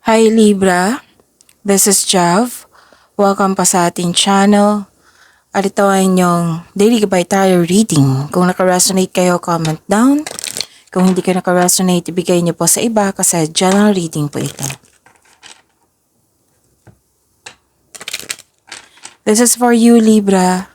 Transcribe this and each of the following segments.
Hi Libra, this is Jav. Welcome pa sa ating channel. At ito ay inyong Daily Gabay Tarot Reading. Kung naka-resonate kayo, comment down. Kung hindi kayo naka-resonate, ibigay niyo po sa iba kasi general reading po ito. This is for you, Libra.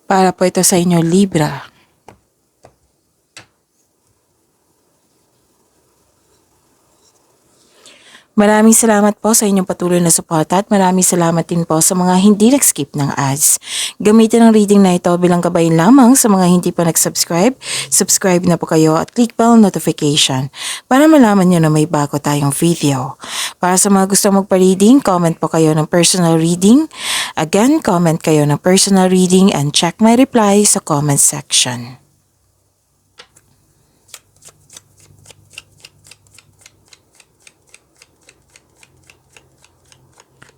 Para po ito sa inyo, Libra. Maraming salamat po sa inyong patuloy na suporta at maraming salamat din po sa mga hindi nag-skip ng ads. Gamitin ang reading na ito bilang gabay lamang sa mga hindi pa nag-subscribe. Subscribe na po kayo at click bell notification para malaman nyo na may bago tayong video. Para sa mga gusto magpa-reading, comment po kayo ng personal reading. Again, comment kayo ng personal reading and check my reply sa comment section.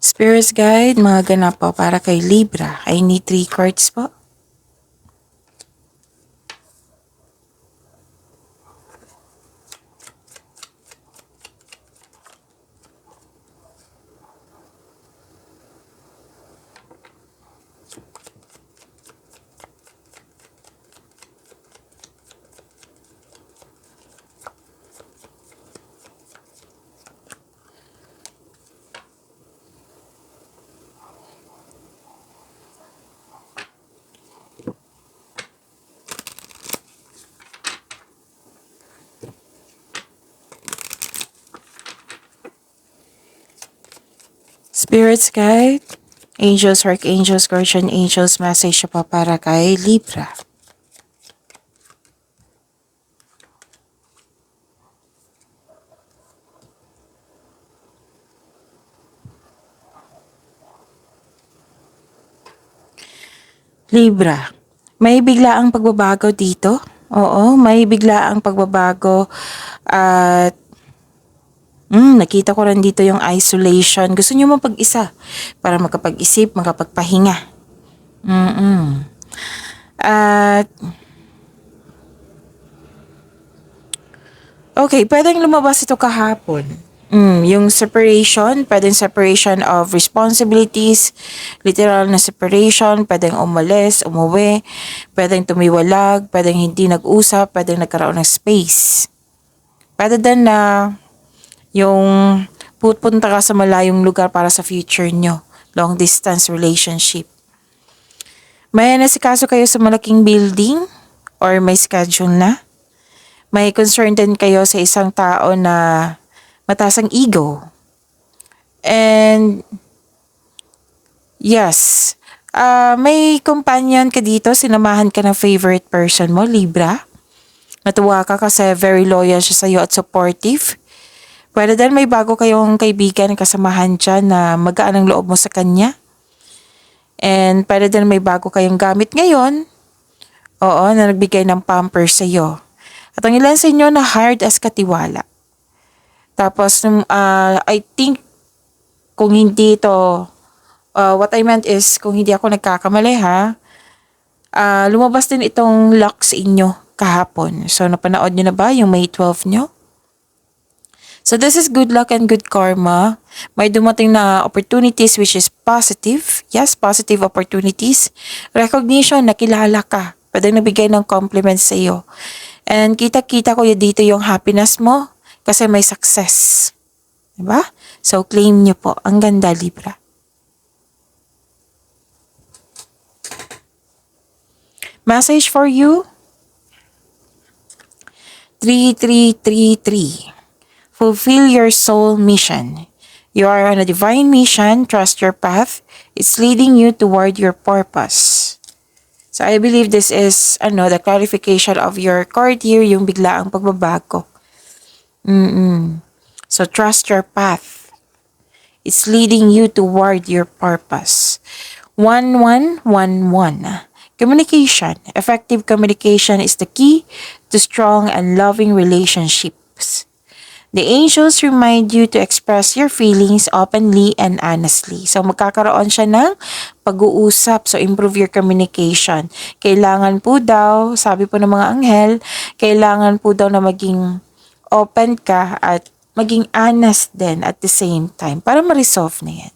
Spirit's Guide, mga ganap po para kay Libra. I need 3 cards po. Spirit's Guide, Angels, Archangels, Guardian Angels, message po para kay Libra. Libra, may biglaang pagbabago dito. Oo, may biglaang pagbabago at nakita ko rin dito yung isolation. Gusto niyo mapag-isa para makapag-isip, makapagpahinga. At okay, pwedeng lumabas ito kahapon. Yung separation, pwedeng separation of responsibilities, literal na separation, pwedeng umalis, umuwi, pwedeng tumiwalag, pwedeng hindi nag-usap, pwedeng nagkaroon ng space. Pwede din na yung pupunta ka sa malayong lugar para sa future nyo, long distance relationship. May nasikaso kayo sa malaking building or may schedule na. May concern din kayo sa isang tao na mataas ang ego. And yes, may companion ka dito, sinamahan ka ng favorite person mo, Libra. Natuwa ka kasi very loyal siya sa'yo at supportive. Pwede din may bago kayong kaibigan, kasamahan dyan na magaan ang loob mo sa kanya. And pwede din may bago kayong gamit ngayon. Oo, na nagbigay ng pampers sa'yo. At ang ilan sa inyo na hired as katiwala. Tapos, I think, kung hindi ito, what I meant is, kung hindi ako nagkakamali ha, lumabas din itong luck sa inyo kahapon. So, napanood nyo na ba yung May 12 nyo? So, this is good luck and good karma. May dumating na opportunities which is positive. Yes, positive opportunities. Recognition, nakilala ka. Pwede nabigay ng compliments sa iyo. And kita-kita ko dito yung happiness mo kasi may success. Diba? So, claim nyo po. Ang ganda, Libra. Message for you. 3333. Fulfill your soul mission. You are on a divine mission. Trust your path. It's leading you toward your purpose. So I believe this is the clarification of your card here, yung biglaang pagbabago. So trust your path. It's leading you toward your purpose. 1111. Communication. Effective communication is the key to strong and loving relationships. The angels remind you to express your feelings openly and honestly. So magkakaroon siya ng pag-uusap. So improve your communication. Kailangan po daw, sabi po ng mga anghel, kailangan po daw na maging open ka at maging honest din at the same time para ma-resolve na yan.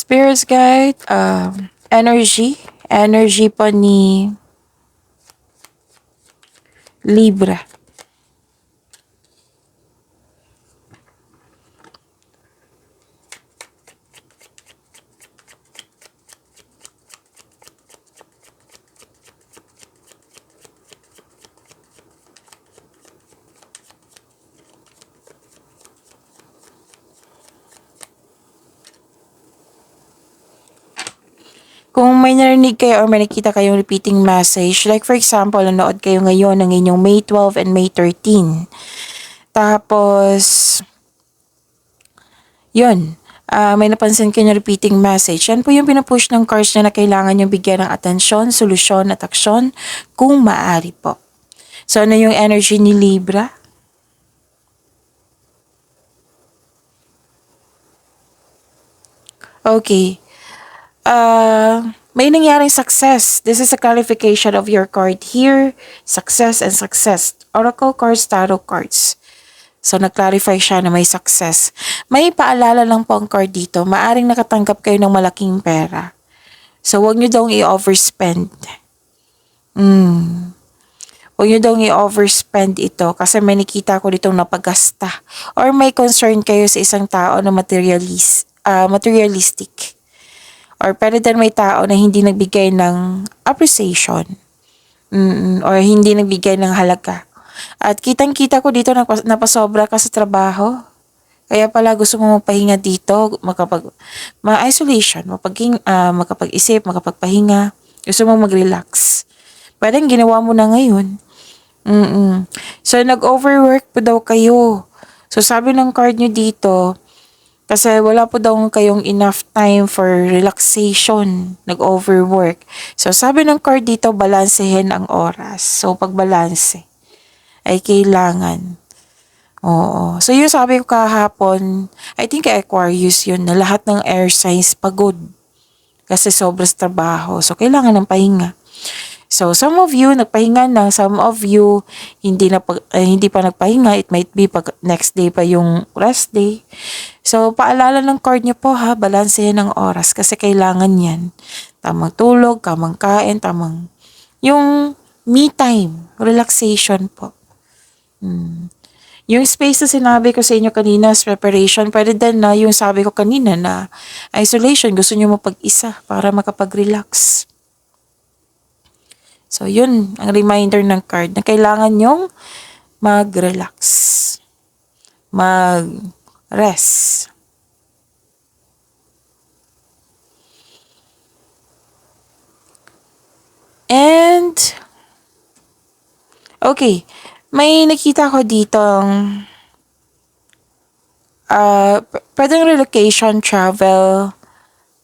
Spirits guide, energy po ni Libra. Kung may narinig kayo or may nakita kayong repeating message, like for example, nanood kayo ngayon ng inyong May 12 and May 13. Tapos, yun, may napansin kayo na repeating message. Yan po yung pinupush ng cards na kailangan yung bigyan ng atensyon, solusyon at aksyon kung maaari po. So, ano yung energy ni Libra? Okay. May nangyaring success. This is a clarification of your card here. Success and success. Oracle cards, tarot cards. So, nag-clarify siya na may success. May paalala lang po ang card dito. Maaring nakatanggap kayo ng malaking pera. So, huwag nyo daw i-overspend. Huwag nyo daw i-overspend ito kasi may nakita ko ditong napagasta. Or may concern kayo sa isang tao na materialistic. Or pwede din may tao na hindi nagbigay ng appreciation. Or hindi nagbigay ng halaga. At kitang-kita ko dito napasobra ka sa trabaho. Kaya pala gusto mo magpahinga dito, ma-isolation, makapag-isip, makapagpahinga. Gusto mo mag-relax. Pwedeng ginawa mo na ngayon. So, nag-overwork po daw kayo. So, sabi ng card nyo dito, kasi wala po daw kayong enough time for relaxation, nag-overwork. So, sabi ng card dito, balansehin ang oras. So, pagbalanse ay kailangan. Oo. So, yung sabi ko kahapon, I think Aquarius yun, na lahat ng air signs pagod. Kasi sobrang trabaho. So, kailangan ng pahinga. So, some of you nagpahinga na, some of you hindi pa nagpahinga. It might be pag next day pa yung rest day. So, paalala ng card niyo po ha, balansehin ang oras kasi kailangan yan. Tamang tulog, tamang kain, tamang yung me time, relaxation po. Yung space na sinabi ko sa inyo kanina is preparation. Pwede din na yung sabi ko kanina na isolation. Gusto nyo mapag-isa para makapag-relax. So, yun ang reminder ng card na kailangan nyong mag-relax. Mag-rest. And, okay, may nakita ko dito pwedeng relocation, travel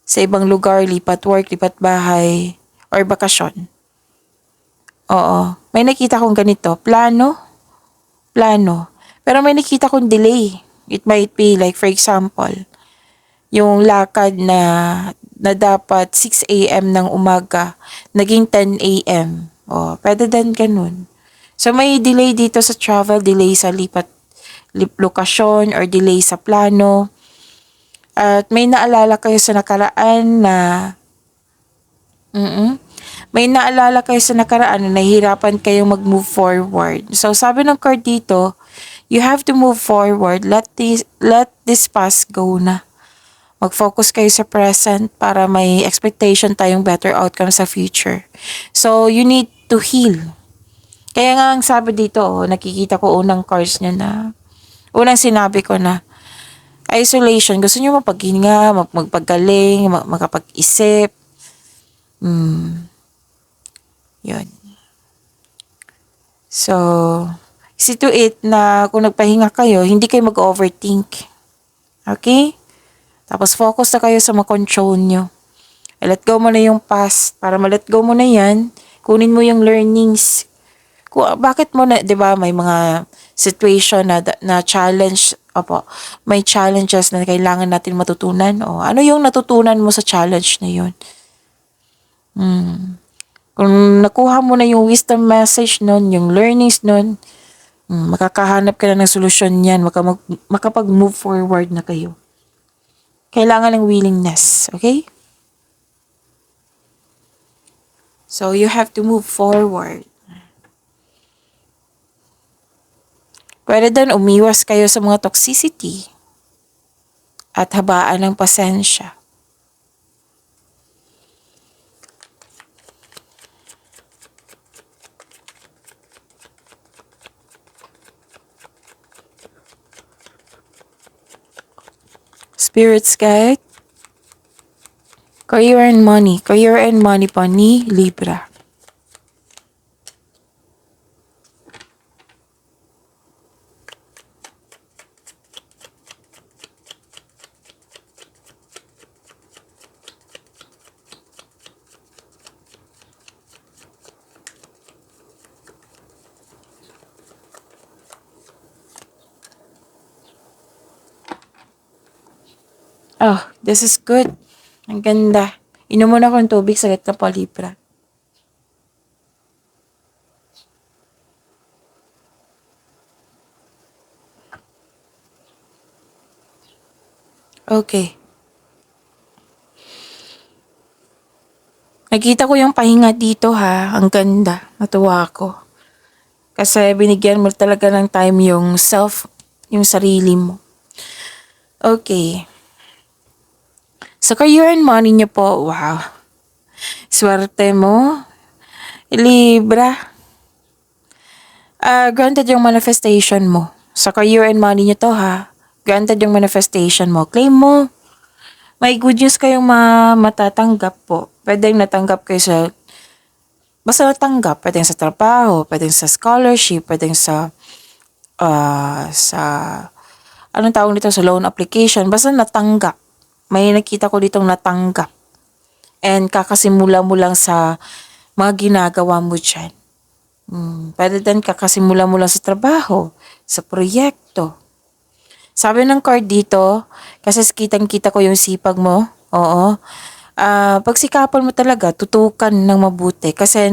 sa ibang lugar, lipat work, lipat bahay, or bakasyon. Oo. May nakita kong ganito. Plano. Pero may nakita kong delay. It might be like, for example, yung lakad na dapat 6 a.m. ng umaga, naging 10 a.m. Pwede din ganun. So, may delay dito sa travel, delay sa lokasyon, or delay sa plano. At may naalala kayo sa nakaraan na na nahihirapan kayong mag-move forward. So, sabi ng card dito, you have to move forward. Let this past go na. Mag-focus kayo sa present para may expectation tayong better outcome sa future. So, you need to heal. Kaya nga ang sabi dito, nakikita ko unang cards niya na Unang sinabi ko na, isolation, gusto nyo mapaghinga, magpagaling, makapag-isip. Yun. So, see to it na kung nagpahinga kayo, hindi kayo mag-overthink. Okay? Tapos focus na kayo sa control nyo. Let go mo na yung past. Para ma-let go mo na yan, kunin mo yung learnings. Bakit mo na, di ba, may mga situation na challenge, may challenges na kailangan natin matutunan. O, ano yung natutunan mo sa challenge na yun? Kung nakuha mo na yung wisdom message nun, yung learnings nun, makakahanap ka na ng solusyon yan, makapag-move forward na kayo. Kailangan ng willingness, okay? So, you have to move forward. Pwede din umiwas kayo sa mga toxicity at habaan ng pasensya. Spirits guide. Career and money. Career and money po ni Libra. Oh, this is good. Ang ganda. Inom muna akong tubig, sakit ka po, Libra. Okay. Nakita ko yung pahinga dito ha. Ang ganda. Natuwa ako. Kasi binigyan mo talaga ng time yung yung sarili mo. Okay. Sa career and money niyo po, wow. Swerte mo. Libra. Granted yung manifestation mo. Sa career and money niyo to ha. Granted yung manifestation mo. Claim mo. May good news kayong matatanggap po. Pwedeng natanggap kayo sa basta natanggap. Pwedeng sa trabaho, pwedeng sa scholarship, pwedeng sa anong tawag dito, sa loan application. Basta natanggap. May nakita ko ditong natanggap. And kakasimula mo lang sa mga ginagawa mo dyan. Pwede din kakasimula mo lang sa trabaho, sa proyekto. Sabi ng card dito, kasi kitang-kita ko yung sipag mo, oo. Pagsikapan mo talaga, tutukan ng mabuti kasi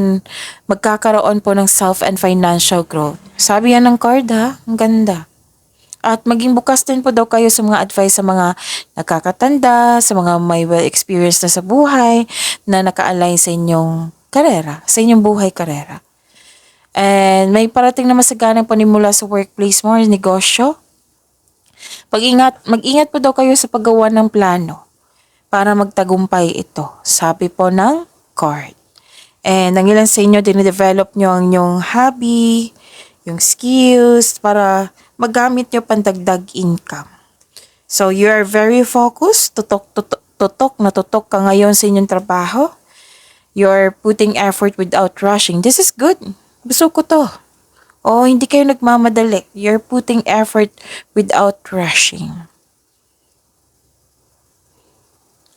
magkakaroon po ng self and financial growth. Sabi yan ng card ha, ang ganda. At maging bukas din po daw kayo sa mga advice sa mga nakakatanda, sa mga may well-experienced na sa buhay, na naka-align sa inyong karera, sa inyong buhay karera. And may parating na masaganang panimula sa workplace mo, negosyo. Mag-ingat po daw kayo sa paggawa ng plano para magtagumpay ito. Sabi po ng card. And ang ilan sa inyo, dine-develop nyo ang inyong hobby, yung skills, para magamit nyo pandagdag income. So, you are very focused, tutok ka ngayon sa inyong trabaho. You're putting effort without rushing. This is good. Gusto ko to. Hindi kayo nagmamadali. You're putting effort without rushing.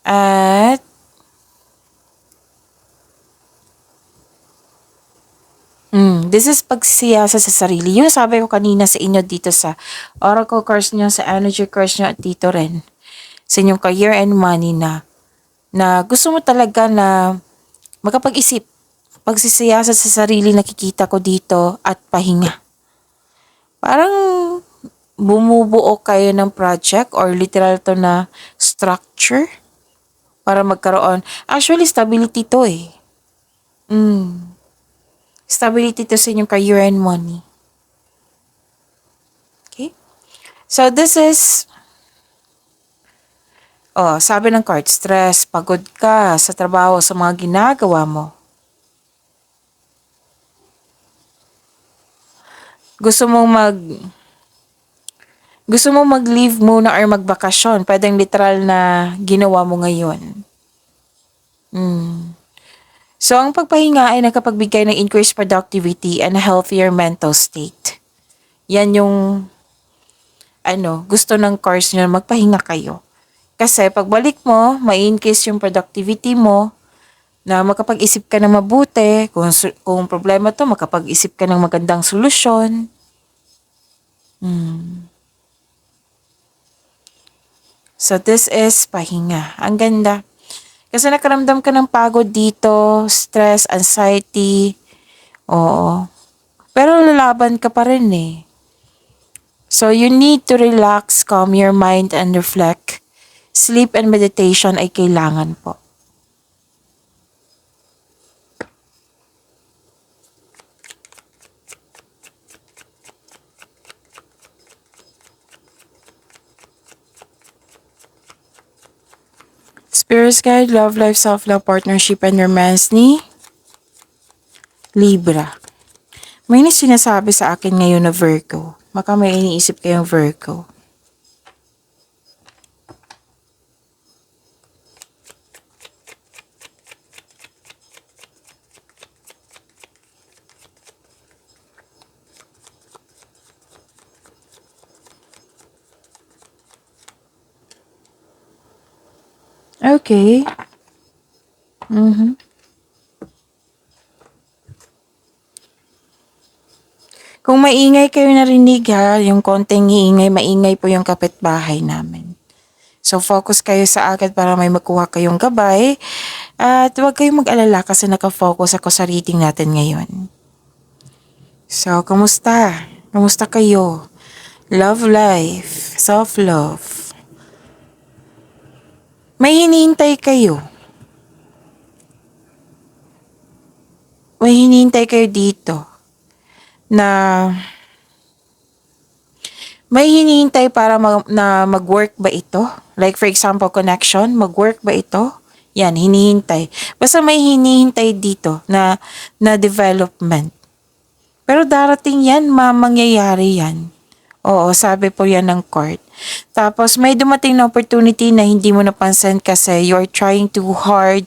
At this is pagsiyasa sa sarili. Yung sabi ko kanina sa inyo dito sa Oracle course nyo, sa Energy course nyo, at dito rin sa inyong career and money na gusto mo talaga na makapag-isip. Pagsisiyasa sa sarili nakikita ko dito at pahinga. Parang bumubuo kayo ng project or literal to na structure para magkaroon. Actually, stability to eh. Stability to sa inyong career and money. Okay? So, this is, sabi ng card, stress, pagod ka sa trabaho, sa mga ginagawa mo. Gusto mong Gusto mo mag-leave muna or magbakasyon, pwedeng literal na ginawa mo ngayon. So, ang pagpahinga ay nakapagbigay ng increased productivity and a healthier mental state. Yan yung gusto ng course nyo, magpahinga kayo. Kasi pagbalik mo, may-increase yung productivity mo, na makapag-isip ka ng mabuti, kung problema to, makapag-isip ka ng magandang solusyon. So, this is pahinga. Ang ganda. Kasi nakaramdam ka ng pagod dito, stress, anxiety. Oo. Pero lalaban ka pa rin eh. So, you need to relax, calm your mind, and reflect. Sleep and meditation ay kailangan po. Spirit's Guide, Love Life, Self-Love, Partnership, and Romance ni Libra. May sinasabi sa akin ngayon na Virgo. Baka may iniisip kayong Virgo. Okay. Kung maingay kayo narinig ha, yung konting iingay, maingay po yung kapitbahay namin. So, focus kayo sa akin para may makuha kayong gabay. At huwag kayong mag-alala kasi nakafocus ako sa reading natin ngayon. So, kamusta? Kamusta kayo? Love life, self-love. May hinihintay kayo. May hinihintay kayo dito na may hinihintay para mag-work ba ito? Like for example, connection, mag-work ba ito? Yan, hinihintay. Basta may hinihintay dito na development. Pero darating yan, mangyayari yan. Oo, sabi po yan ng court. Tapos may dumating na opportunity na hindi mo napansin kasi you're trying too hard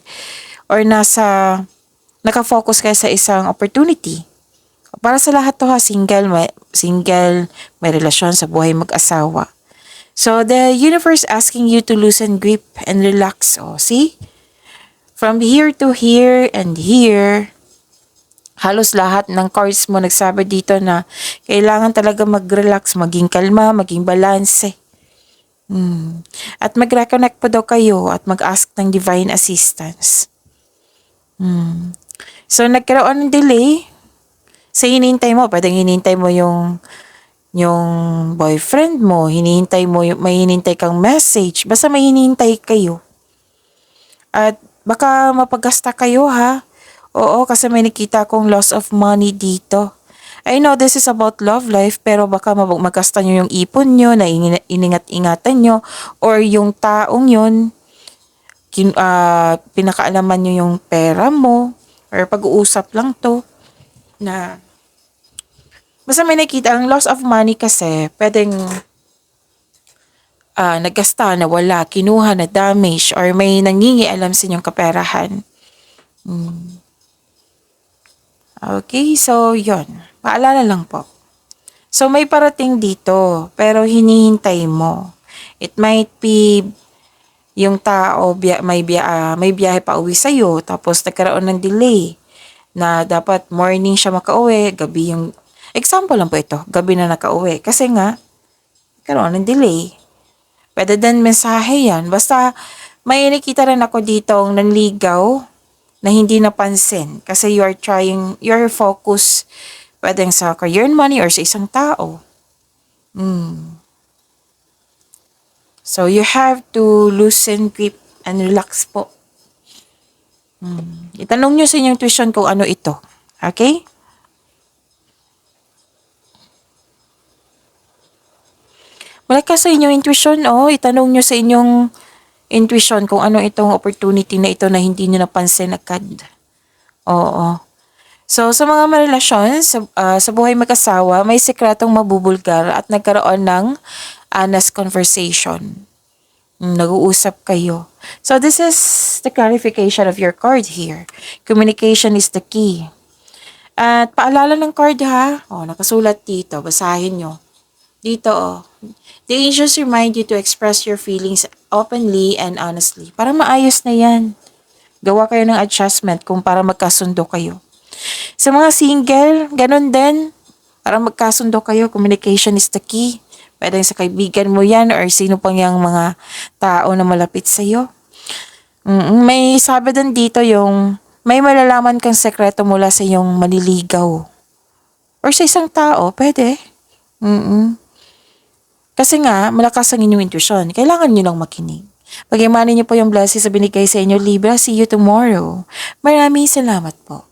or nakafocus ka sa isang opportunity. Para sa lahat to ha, single, may relasyon sa buhay mag-asawa. So, the universe asking you to loosen grip and relax. Oh, see? From here to here and here, halos lahat ng cards mo nagsabi dito na kailangan talaga mag-relax, maging kalma, maging balanse. At mag-reconnect po daw kayo at mag-ask ng divine assistance. So, nagkaroon ng delay. Sa hinihintay mo, pwedeng hinihintay mo yung boyfriend mo, may hinihintay kang message, basta may hinihintay kayo. At baka mapagasta kayo ha. Oo, kasi may nakita akong loss of money dito. I know this is about love life, pero baka magkasta nyo yung ipon nyo, na iningat-ingatan nyo, or yung taong yun, pinakaalaman nyo yung pera mo, or pag-uusap lang to, na basta may nakita ang loss of money kasi pwedeng nagkasta, nawala, kinuha, na damage, or may nangingialam sa inyong kaperahan. Okay, so yon. Paalala lang po. So may parating dito, pero hinihintay mo. It might be yung tao may biyahe pa uwi sa'yo, tapos nagkaroon ng delay na dapat morning siya makauwi, gabi yung example lang po ito, gabi na nakauwi. Kasi nga, karoon ng delay. Pwede din mensahe yan. Basta, may nakita rin ako ditong nanligaw na hindi napansin. Kasi you're focused pwedeng sa career and money or sa isang tao. So, you have to loosen grip and relax po. Itanong nyo sa inyong tuition kung ano ito. Okay? Wala ka sa inyong intuition, itanong nyo sa inyong intuition kung ano itong opportunity na ito na hindi nyo napansin agad. Oo. So, sa mga marelasyon, sa buhay mag-asawa, may sekretong mabubulgar at nagkaroon ng honest conversation. Nag-uusap kayo. So this is the clarification of your card here. Communication is the key. At paalala ng card ha. Nakasulat dito. Basahin nyo. Dito The angels remind you to express your feelings openly and honestly. Para maayos na yan. Gawa kayo ng adjustment kung para magkasundo kayo. Sa mga single, ganun din. Para magkasundo kayo, communication is the key. Pwede sa kaibigan mo yan or sino pang yung mga tao na malapit sa'yo. May sabi din dito yung may malalaman kang sekreto mula sa iyong manliligaw. Or sa isang tao, pwede. Kasi nga, malakas ang inyong intuition. Kailangan nyo lang makinig. Pag-imanin nyo po yung blessings sa binigay sa inyo, Libra. See you tomorrow. Maraming salamat po.